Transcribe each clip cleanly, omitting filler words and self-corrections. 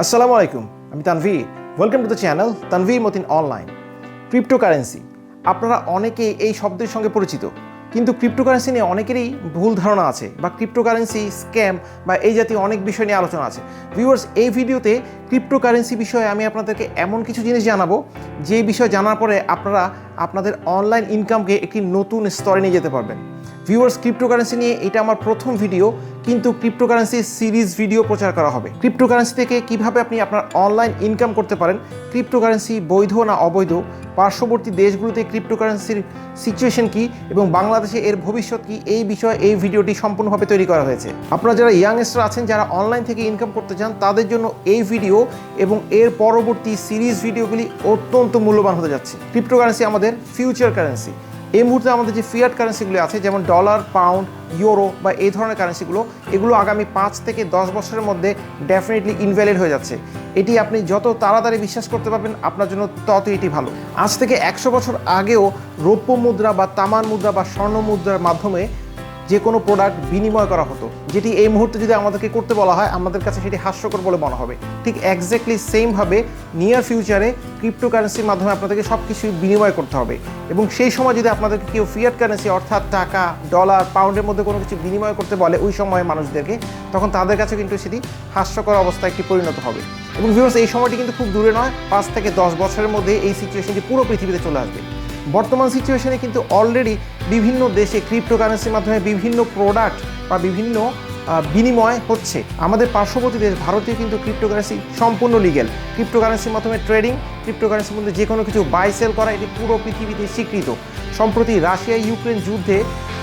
আসসালামু আলাইকুম, আমি Tanvir. Welcome to the channel Tanvir Matin online. Cryptocurrency, আপনারা অনেকেই এই শব্দের সঙ্গে পরিচিত, কিন্তু ক্রিপ্টোকারেন্সি নিয়ে অনেকেরই ভুল ধারণা আছে বা ক্রিপ্টোকারেন্সি স্ক্যাম বা এই জাতীয় অনেক বিষয় নিয়ে আলোচনা আছে। ভিউয়ার্স, এই ভিডিওতে ক্রিপ্টোকারেন্সি বিষয়ে আমি আপনাদেরকে এমন কিছু জিনিস জানাবো যে বিষয় জানার পরে আপনারা আপনাদের অনলাইন ইনকামকে একটি নতুন স্তরে নিয়ে যেতে পারবেন। ভিউয়ার্স, ক্রিপ্টোকারেন্সি নিয়ে এটা আমার প্রথম ভিডিও, কিন্তু ক্রিপ্টোকারেন্সি সিরিজ ভিডিও প্রচার করা হবে। ক্রিপ্টোকারেন্সি থেকে কিভাবে আপনি আপনার অনলাইন ইনকাম করতে পারেন, ক্রিপ্টোকারেন্সি বৈধ না অবৈধ, পার্শ্ববর্তী দেশগুলোতে ক্রিপ্টোকারেন্সির সিচুয়েশন কি এবং বাংলাদেশে এর ভবিষ্যৎ কি, এই বিষয়ে এই ভিডিওটি সম্পূর্ণভাবে তৈরি করা হয়েছে। আপনারা যারা ইয়াংস্টার আছেন, যারা অনলাইন থেকে ইনকাম করতে চান, তাদের জন্য এই ভিডিও এবং এর পরবর্তী সিরিজ ভিডিওগুলি অত্যন্ত মূল্যবান হতে যাচ্ছে। ক্রিপ্টোকারেন্সি আমাদের ফিউচার কারেন্সি। এই মুহূর্তে আমাদের যে ফিয়াট কারেন্সিগুলো আছে, যেমন ডলার, পাউন্ড, ইউরো বা এই ধরনের কারেন্সিগুলো, এগুলো আগামী 5 থেকে 10 বছরের মধ্যে ডেফিনেটলি ইনভ্যালিড হয়ে যাচ্ছে। এটি আপনি যত তাড়াতাড়ি বিশ্বাস করতে পারবেন আপনার জন্য তত এটি ভালো। আজ থেকে 100 বছর আগেও রৌপ্য মুদ্রা বা তামার মুদ্রা বা স্বর্ণ মুদ্রার মাধ্যমে যে কোনো প্রোডাক্ট বিনিময় করা হতো, যেটি এই মুহূর্তে যদি আমাদেরকে করতে বলা হয় আমাদের কাছে সেটি হাস্যকর বলে মনে হবে। ঠিক এক্স্যাক্টলি সেমভাবে নিয়ার ফিউচারে ক্রিপ্টোকারেন্সির মাধ্যমে আপনাদেরকে সব কিছুই বিনিময় করতে হবে, এবং সেই সময় যদি আপনাদেরকে কেউ ফিয়াট কারেন্সি অর্থাৎ টাকা, ডলার, পাউন্ডের মধ্যে কোনো কিছু বিনিময় করতে বলে ওই সময় মানুষদেরকে, তখন তাদের কাছে কিন্তু সেটি হাস্যকর অবস্থায় একটি পরিণত হবে। এবং ভিউয়ার্স, এই সময়টি কিন্তু খুব দূরে নয়, 5 থেকে 10 বছরের মধ্যে এই সিচুয়েশনটি পুরো পৃথিবীতে চলে আসবে। বর্তমান সিচুয়েশনে কিন্তু অলরেডি বিভিন্ন দেশে ক্রিপ্টোকারেন্সির মাধ্যমে বিভিন্ন প্রোডাক্ট বা বিভিন্ন বিনিময় হচ্ছে। আমাদের পার্শ্ববর্তী দেশ ভারতীয় কিন্তু ক্রিপ্টোকারেন্সি সম্পূর্ণ লিগ্যাল। ক্রিপ্টোকারেন্সির মাধ্যমে ট্রেডিং, ক্রিপ্টোকারেন্সির মধ্যে যে কোনো কিছু বাই সেল করা, এটি পুরো পৃথিবীতে স্বীকৃত। সম্প্রতি রাশিয়া ইউক্রেন যুদ্ধে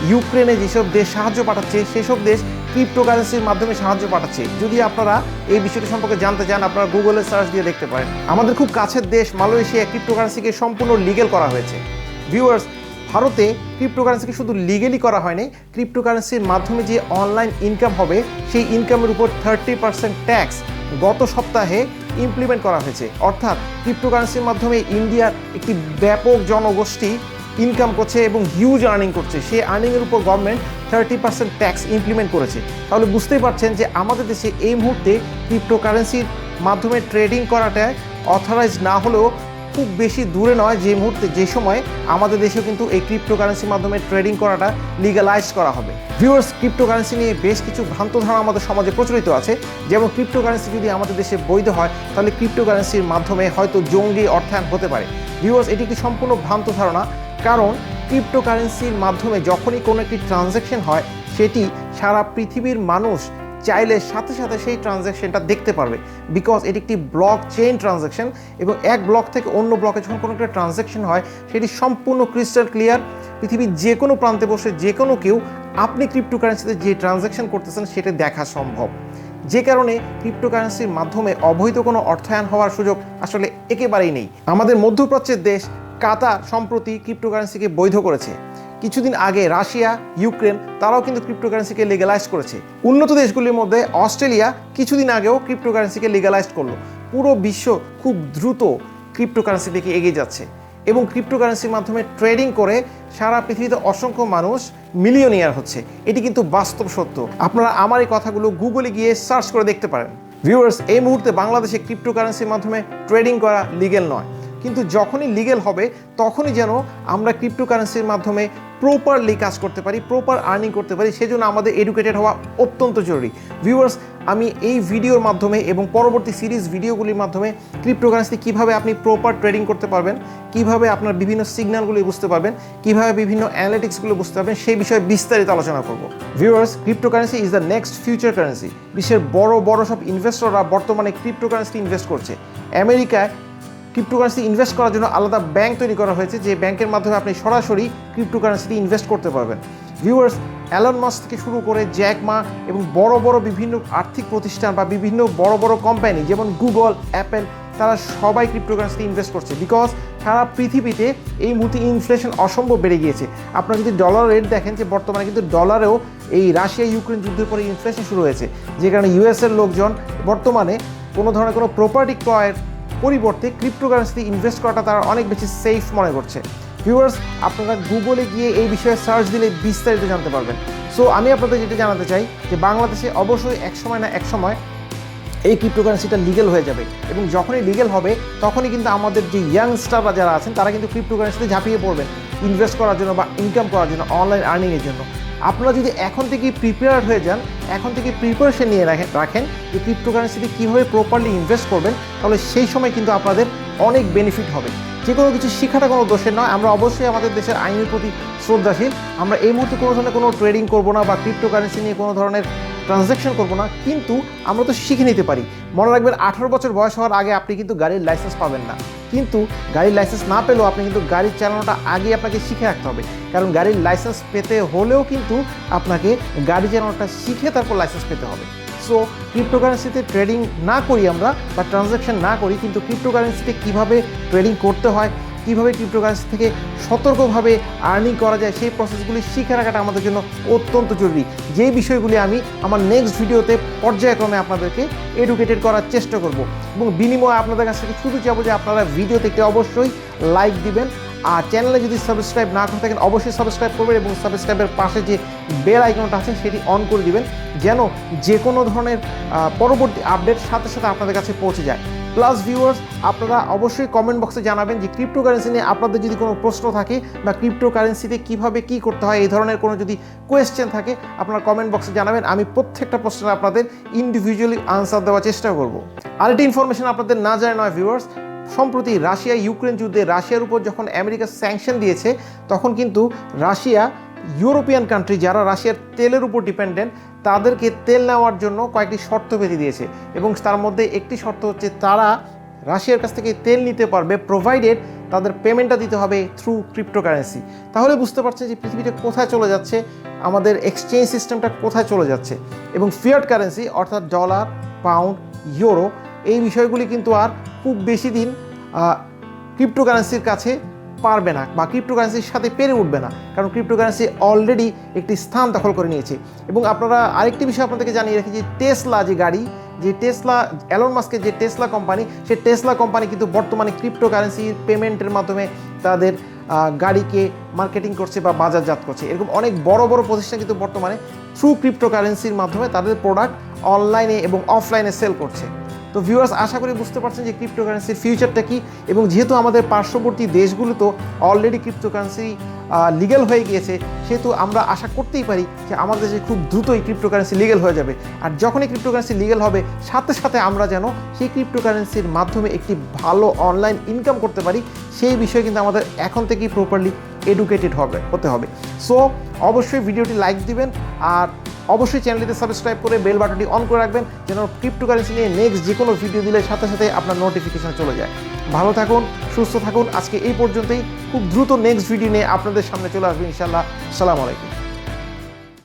ইউক্রেনে যেসব দেশ সাহায্য পাঠাচ্ছে, সেসব দেশ ক্রিপ্টোকারেন্সির মাধ্যমে সাহায্য পাঠাচ্ছে। যদি আপনারা এই বিষয়টি সম্পর্কে জানতে চান, আপনারা গুগলে সার্চ দিয়ে দেখতে পারেন। আমাদের খুব কাছের দেশ মালয়েশিয়া ক্রিপ্টোকারেন্সিকে সম্পূর্ণ লিগ্যাল করা হয়েছে। ভিউয়ার্স, ভারতে ক্রিপ্টোকারেন্সিকে শুধু লিগেলি করা হয়নি, ক্রিপ্টোকারেন্সির মাধ্যমে যে অনলাইন ইনকাম হবে সেই ইনকামের উপর 30% ট্যাক্স গত সপ্তাহে ইমপ্লিমেন্ট করা হয়েছে। অর্থাৎ ক্রিপ্টোকারেন্সির মাধ্যমে ইন্ডিয়ার একটি ব্যাপক জনগোষ্ঠী ইনকাম করছে এবং হিউজ আর্নিং করছে। সেই আর্নিংয়ের উপর গভর্নমেন্ট 30% ট্যাক্স ইমপ্লিমেন্ট করেছে। তাহলে বুঝতেই পারছেন যে আমাদের দেশে এই মুহূর্তে ক্রিপ্টোকারেন্সির মাধ্যমে ট্রেডিং করাটা অথরাইজ না হলেও খুব বেশি দূরে নয়, যে মুহূর্তে যে সময় আমাদের দেশেও কিন্তু এই ক্রিপ্টোকারেন্সির মাধ্যমে ট্রেডিং করাটা লিগ্যালাইজ করা হবে। ভিউয়ার্স, ক্রিপ্টোকারেন্সি নিয়ে বেশ কিছু ভ্রান্ত ধারণা আমাদের সমাজে প্রচলিত আছে। যেমন ক্রিপ্টোকারেন্সি যদি আমাদের দেশে বৈধ হয় তাহলে ক্রিপ্টোকারেন্সির মাধ্যমে হয়তো জঙ্গি অর্থায়ন হতে পারে। ভিউয়ার্স, এটি একটি সম্পূর্ণ ভ্রান্ত ধারণা, কারণ ক্রিপ্টোকারেন্সির মাধ্যমে যখনই কোনো একটি ট্রানজ্যাকশন হয় সেটি সারা পৃথিবীর মানুষ চাইলে সাথে সাথে সেই ট্রানজ্যাকশনটা দেখতে পারবে, বিকজ এটি একটি ব্লক চেইন ট্রানজ্যাকশন, এবং এক ব্লক থেকে অন্য ব্লকে যখন কোনো একটা ট্রানজ্যাকশন হয় সেটি সম্পূর্ণ ক্রিস্টাল ক্লিয়ার। পৃথিবীর যে কোনো প্রান্তে বসে যে কোনো কেউ আপনি ক্রিপ্টোকারেন্সিতে যে ট্রানজ্যাকশন করতেছেন সেটা দেখা সম্ভব। যে কারণে ক্রিপ্টোকারেন্সির মাধ্যমে অবৈধ কোনো অর্থায়ন হওয়ার সুযোগ আসলে একেবারেই নেই। আমাদের মধ্যপ্রাচ্যের দেশ কাতার সম্প্রতি ক্রিপ্টোকারেন্সিকে বৈধ করেছে। কিছুদিন আগে রাশিয়া, ইউক্রেন তারাও কিন্তু ক্রিপ্টোকারেন্সিকে লিগ্যালাইজ করেছে। উন্নত দেশগুলির মধ্যে অস্ট্রেলিয়া কিছুদিন আগেও ক্রিপ্টোকারেন্সিকে লিগ্যালাইজ করলো। পুরো বিশ্ব খুব দ্রুত ক্রিপ্টোকারেন্সি দিকে এগিয়ে যাচ্ছে এবং ক্রিপ্টোকারেন্সির মাধ্যমে ট্রেডিং করে সারা পৃথিবীতে অসংখ্য মানুষ মিলিয়নিয়ার হচ্ছে। এটি কিন্তু বাস্তব সত্য। আপনারা আমার এই কথাগুলো গুগলে গিয়ে সার্চ করে দেখতে পারেন। ভিউয়ার্স, এই মুহূর্তে বাংলাদেশে ক্রিপ্টোকারেন্সির মাধ্যমে ট্রেডিং করা লিগ্যাল নয়, কিন্তু যখনই লিগ্যাল হবে তখনই যেন আমরা ক্রিপ্টোকারেন্সির মাধ্যমে প্রপারলি কাজ করতে পারি, প্রপার আর্নিং করতে পারি, সেজন্য আমাদের এডুকেটেড হওয়া অত্যন্ত জরুরি। ভিউয়ার্স, আমি এই ভিডিওর মাধ্যমে এবং পরবর্তী সিরিজ ভিডিওগুলির মাধ্যমে ক্রিপ্টোকারেন্সি কীভাবে আপনি প্রপার ট্রেডিং করতে পারবেন, কীভাবে আপনার বিভিন্ন সিগন্যালগুলি বুঝতে পারবেন, কীভাবে বিভিন্ন অ্যানালিটিক্সগুলো বুঝতে পারবেন, সেই বিষয়ে বিস্তারিত আলোচনা করব। Viewers, cryptocurrency is the next future currency. বিশ্বের বড় বড় সব ইনভেস্টররা বর্তমানে ক্রিপ্টোকারেন্সি ইনভেস্ট করছে। আমেরিকায় ক্রিপ্টোকারেন্সি ইনভেস্ট করার জন্য আলাদা ব্যাংক তৈরি করা হয়েছে, যে ব্যাংকের মাধ্যমে আপনি সরাসরি ক্রিপ্টোকারেন্সিতে ইনভেস্ট করতে পারবেন। ভিউয়ার্স, অ্যালন মাস্ক থেকে শুরু করে জ্যাক মা এবং বড় বড় বিভিন্ন আর্থিক প্রতিষ্ঠান বা বিভিন্ন বড় বড় কোম্পানি যেমন গুগল, অ্যাপেল, তারা সবাই ক্রিপ্টোকারেন্সিতে ইনভেস্ট করছে, বিকজ সারা পৃথিবীতে এই মুহূর্তে ইনফ্লেশন অসম্ভব বেড়ে গিয়েছে। আপনারা যদি ডলার রেট দেখেন যে বর্তমানে কিন্তু ডলারেও এই রাশিয়া ইউক্রেন যুদ্ধের পরে ইনফ্লেশন শুরু হয়েছে, যে কারণে ইউএসের লোকজন বর্তমানে কোনো ধরনের কোনো প্রপার্টি ক্রয়ের পরিবর্তে ক্রিপ্টোকারেন্সিতে ইনভেস্ট করাটা তারা অনেক বেশি সেফ মনে করছে। ভিউয়ার্স, আপনারা গুগলে গিয়ে এই বিষয়ে সার্চ দিলে বিস্তারিত জানতে পারবেন। সো আমি আপনাদের যেটা জানাতে চাই যে বাংলাদেশে অবশ্যই একসময় না একসময় এই ক্রিপ্টোকারেন্সিটা লিগেল হয়ে যাবে এবং যখনই লিগেল হবে তখনই কিন্তু আমাদের যে ইয়াংস্টাররা যারা আছেন তারা কিন্তু ক্রিপ্টোকারেন্সিতে ঝাঁপিয়ে পড়বেন ইনভেস্ট করার জন্য বা ইনকাম করার জন্য, অনলাইন আর্নিংয়ের জন্য। আপনারা যদি এখন থেকে প্রিপেয়ার্ড হয়ে যান, এখন থেকে প্রিপারেশন নিয়ে রাখেন যে ক্রিপ্টোকারেন্সিতে কীভাবে প্রপারলি ইনভেস্ট করবেন, তাহলে সেই সময় কিন্তু আপনাদের অনেক বেনিফিট হবে। যে কোনো কিছু শেখাটা কোনো দোষের নয়। আমরা অবশ্যই আমাদের দেশের আইনের প্রতি শ্রদ্ধাশীল। আমরা এই মুহূর্তে কোনো ধরনের কোনো ট্রেডিং করবো না বা ক্রিপ্টোকারেন্সি নিয়ে কোনো ধরনের ট্রানজ্যাকশন করবো না, কিন্তু আমরা তো শিখে নিতে পারি। মনে রাখবেন 18 বছর বয়স হওয়ার আগে আপনি কিন্তু গাড়ির লাইসেন্স পাবেন না, কিন্তু গাড়ির লাইসেন্স না পেলেও আপনি কিন্তু গাড়ি চালানোটা আগে আপনাকে শিখে রাখতে হবে। কারণ গাড়ির লাইসেন্স পেতে হলেও কিন্তু আপনাকে গাড়ি চালানোটা শিখে তারপর লাইসেন্স পেতে হবে। সো ক্রিপ্টোকারেন্সিতে ট্রেডিং না করি আমরা বা ট্রানজ্যাকশন না করি, কিন্তু ক্রিপ্টোকারেন্সিতে কীভাবে ট্রেডিং করতে হয়, কীভাবে ক্রিপ্টোকারেন্সি থেকে সতর্কভাবে আর্নিং করা যায়, সেই প্রসেসগুলি শিখে রাখাটা আমাদের জন্য অত্যন্ত জরুরি। যেই বিষয়গুলি আমি আমার নেক্সট ভিডিওতে পর্যায়ক্রমে আপনাদেরকে এডুকেটেড করার চেষ্টা করব এবং বিনিময়ে আপনাদের কাছ থেকে শুধু চাবো যে আপনারা ভিডিওতে একটি অবশ্যই লাইক দিবেন, আর চ্যানেলে যদি সাবস্ক্রাইব না করে থাকেন অবশ্যই সাবস্ক্রাইব করবেন এবং সাবস্ক্রাইবের পাশে যে বেল আইকনটা আছে সেটি অন করে দিবেন, যেন যে কোনো ধরনের পরবর্তী আপডেট সাথে সাথে আপনাদের কাছে পৌঁছে যায়। প্লাস ভিউয়ার্স, আপনারা অবশ্যই কমেন্ট বক্সে জানাবেন যে ক্রিপ্টোকারেন্সি নিয়ে আপনাদের যদি কোনো প্রশ্ন থাকে বা ক্রিপ্টোকারেন্সিতে কীভাবে কী করতে হয় এই ধরনের কোনো যদি কোয়েশ্চেন থাকে আপনারা কমেন্ট বক্সে জানাবেন। আমি প্রত্যেকটা প্রশ্নের আপনাদের ইন্ডিভিজুয়ালি আনসার দেওয়ার চেষ্টা করব। আরেকটি ইনফরমেশন আপনাদের না জানা নয় ভিউয়ার্স, সম্প্রতি রাশিয়া ইউক্রেন যুদ্ধে রাশিয়ার উপর যখন আমেরিকা স্যাংশন দিয়েছে, তখন কিন্তু রাশিয়া ইউরোপিয়ান কান্ট্রি যারা রাশিয়ার তেলের উপর ডিপেন্ডেন্ট তাদেরকে তেল নেওয়ার জন্য কয়েকটি শর্ত বেঁধে দিয়েছে এবং তার মধ্যে একটি শর্ত হচ্ছে তারা রাশিয়ার কাছ থেকে তেল নিতে পারবে প্রোভাইডেড তাদের পেমেন্টটা দিতে হবে থ্রু ক্রিপ্টোকারেন্সি। তাহলে বুঝতে পারছেন যে পৃথিবীটা কোথায় চলে যাচ্ছে, আমাদের এক্সচেঞ্জ সিস্টেমটা কোথায় চলে যাচ্ছে এবং ফিয়াট কারেন্সি অর্থাৎ ডলার, পাউন্ড, ইউরো এই বিষয়গুলি কিন্তু আর খুব বেশি দিন ক্রিপ্টোকারেন্সির কাছে পারবে না বা ক্রিপ্টোকারেন্সির সাথে পেরে উঠবে না, কারণ ক্রিপ্টোকারেন্সি অলরেডি একটি স্থান দখল করে নিয়েছে। এবং আপনারা আরেকটি বিষয় আপনাদেরকে জানিয়ে রাখি যে টেসলা যে গাড়ি, যে টেসলা এলন মাস্কের যে টেসলা কোম্পানি, সেই টেসলা কোম্পানি কিন্তু বর্তমানে ক্রিপ্টোকারেন্সির পেমেন্টের মাধ্যমে তাদের গাড়িকে মার্কেটিং করছে বা বাজারজাত করছে। এরকম অনেক বড় বড় প্রতিষ্ঠান কিন্তু বর্তমানে থ্রু ক্রিপ্টোকারেন্সির মাধ্যমে তাদের প্রোডাক্ট অনলাইনে এবং অফলাইনে সেল করছে। তো ভিউয়ার্স, আশা করি বুঝতে পারছেন যে ক্রিপ্টোকারেন্সির ফিউচারটা কী, এবং যেহেতু আমাদের পার্শ্ববর্তী দেশগুলো তো অলরেডি ক্রিপ্টোকারেন্সি লিগ্যাল হয়ে গিয়েছে, সেহেতু আমরা আশা করতেই পারি যে আমাদের দেশে খুব দ্রুতই ক্রিপ্টোকারেন্সি লিগ্যাল হয়ে যাবে। আর যখনই ক্রিপ্টোকারেন্সি লিগ্যাল হবে সাথে সাথে আমরা যেন সেই ক্রিপ্টোকারেন্সির মাধ্যমে একটি ভালো অনলাইন ইনকাম করতে পারি, সেই বিষয়ে কিন্তু আমাদের এখন থেকেই প্রপারলি এডুকেটেড হতে হবে। সো অবশ্যই ভিডিওটি লাইক দিবেন আর অবশ্যই চ্যানেলটিতে সাবস্ক্রাইব করে বেল বাটনটি অন করে রাখবেন, যেন ক্রিপ্টোকারেন্সি নিয়ে নেক্সট যে কোনো ভিডিও দিলে সাথে সাথে আপনার নোটিফিকেশন চলে যায়। ভালো থাকুন, সুস্থ থাকুন। আজকে এই পর্যন্তই। খুব দ্রুত নেক্সট ভিডিও নিয়ে আপনাদের সামনে চলে আসবে ইনশাআল্লাহ। আসসালামু আলাইকুম।